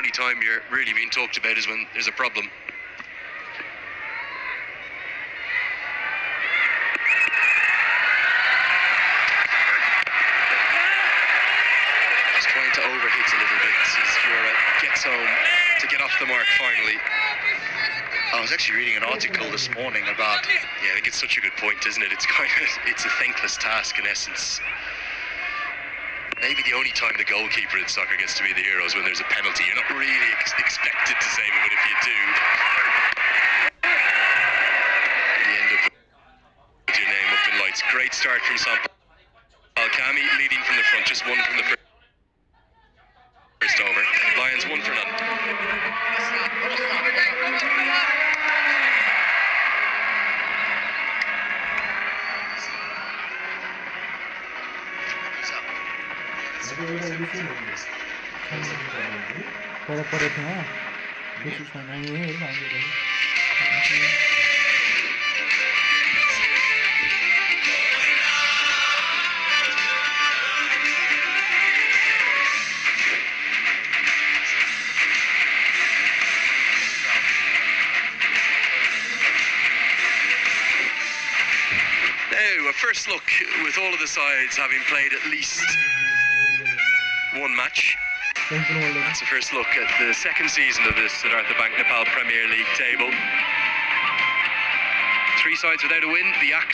only time you're really being talked about is when there's a problem. Just trying to overhit a little bit as Fiora gets home to get off the mark finally. I was actually reading an article this morning about... Yeah, I think it's such a good point, isn't it? It's a thankless task in essence. Maybe the only time the goalkeeper in soccer gets to be the hero is when there's a penalty. You're not really expected to save it, but if you do, you end up with your name up in lights. Great start from Saurab. Kami leading from the front, just one from the first over. Lions 1-0. Now, a first look with all of the sides having played at least one match. That's a first look at the second season of this Siddhartha Bank Nepal Premier League table. 3 sides without a win. The Acts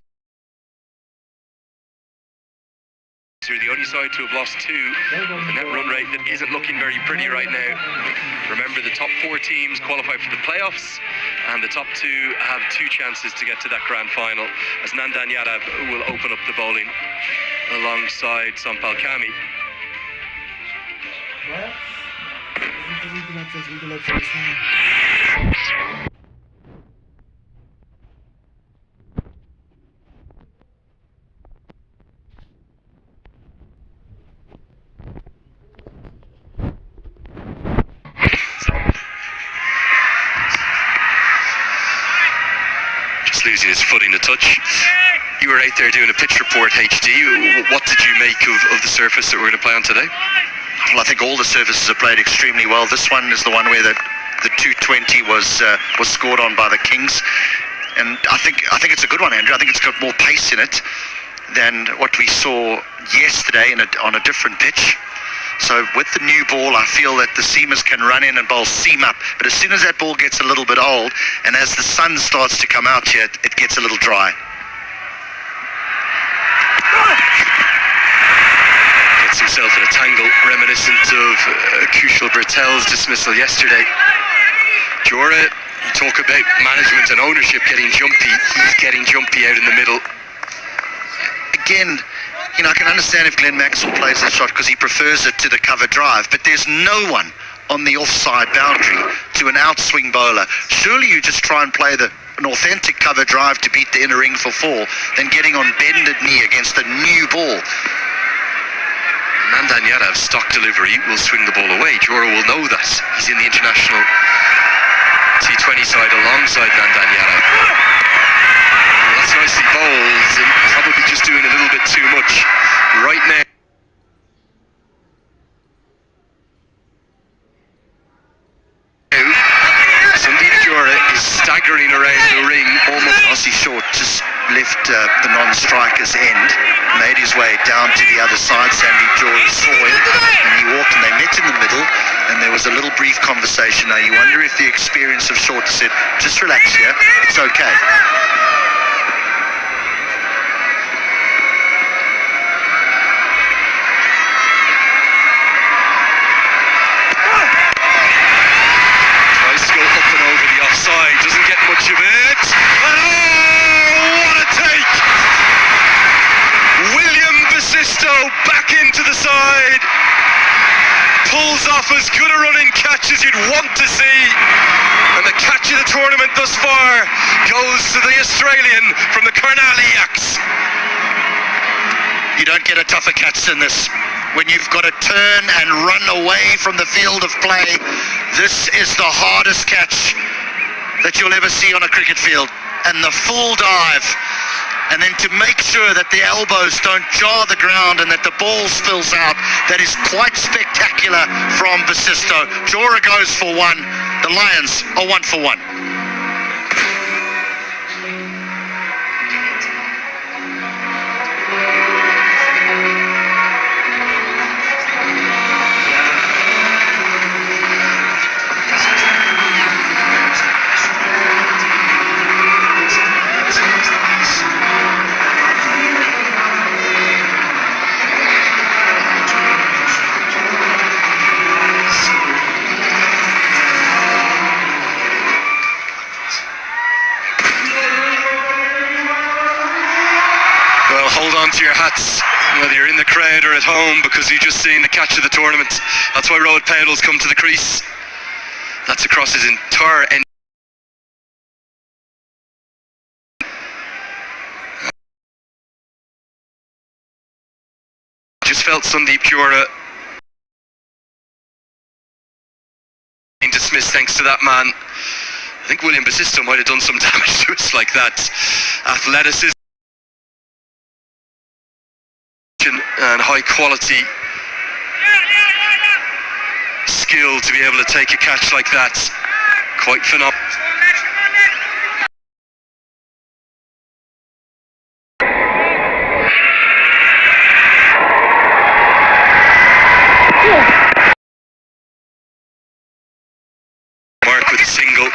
are the only side to have lost 2. A net run rate that isn't looking very pretty right now. Remember, the top 4 teams qualify for the playoffs, and the top 2 have 2 chances to get to that grand final, as Nandan Yadav will open up the bowling alongside Sampal Kami. Just losing his footing a touch. You were out there doing a pitch report, HD. What did you make of the surface that we're going to play on today? Well, I think all the surfaces are played extremely well. This one is the one where the 220 was scored on by the Kings, and I think it's a good one, Andrew. I think it's got more pace in it than what we saw yesterday on a different pitch. So with the new ball, I feel that the seamers can run in and bowl seam up. But as soon as that ball gets a little bit old, and as the sun starts to come out here, it gets a little dry. Himself in a tangle reminiscent of Kushal Bertel's dismissal yesterday. Jora, you talk about management and ownership getting jumpy. He's getting jumpy out in the middle. Again, I can understand if Glenn Maxwell plays the shot because he prefers it to the cover drive, but there's no one on the offside boundary to an outswing bowler. Surely you just try and play an authentic cover drive to beat the inner ring for 4 than getting on bended knee against a new ball. Nandan Yadav's stock delivery will swing the ball away. Jora will know that. He's in the international T20 side alongside Nandan Yadav. Well, that's nicely bowled, and probably just doing a little bit too much right now. Sandeep Jora is staggering around the ring, almost Aussie short, just left the non-striker's end, made his way down to the other side. Sandeep Jora saw him, and he walked, and they met in the middle, and there was a little brief conversation. Now you wonder if the experience of short said, just relax here, it's okay. Doesn't get much of it. Oh, what a take! William Basisto back into the side. Pulls off as good a running catch as you'd want to see. And the catch of the tournament thus far goes to the Australian from the Karnali Yaks. You don't get a tougher catch than this. When you've got to turn and run away from the field of play, this is the hardest catch that you'll ever see on a cricket field. And the full dive and then to make sure that the elbows don't jar the ground and that the ball spills out. That is quite spectacular from Basisto. Jora goes for one. The Lions are 1 for 1. Hold on to your hats, whether you're in the crowd or at home, because you've just seen the catch of the tournament. That's why Road Pedals come to the crease. That's across his entire end. Just felt Sandeep Jora dismissed thanks to that man. I think William Basisto might have done some damage to us like that. Athleticism and high quality skill to be able to take a catch like that. Quite phenomenal. Mark with a single. In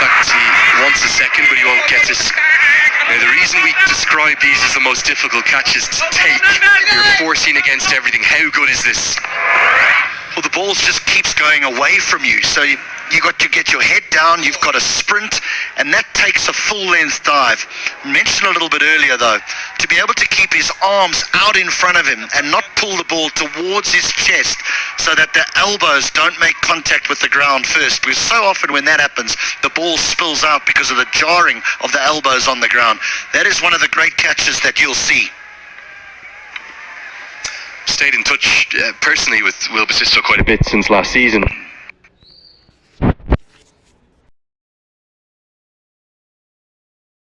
fact, he wants a second, but he won't get it. Now, the reason we describe these as the most difficult catches to take, you're forcing against everything. How good is this? Well, the ball just keeps going away from you, so you got to get your head down, you've got to sprint, and that takes a full-length dive. Mentioned a little bit earlier, though, to be able to keep his arms out in front of him and not pull the ball towards his chest so that the elbows don't make contact with the ground first, because so often when that happens, the ball spills out because of the jarring of the elbows on the ground. That is one of the great catches that you'll see. Stayed in touch personally with Will Basisto quite a bit since last season.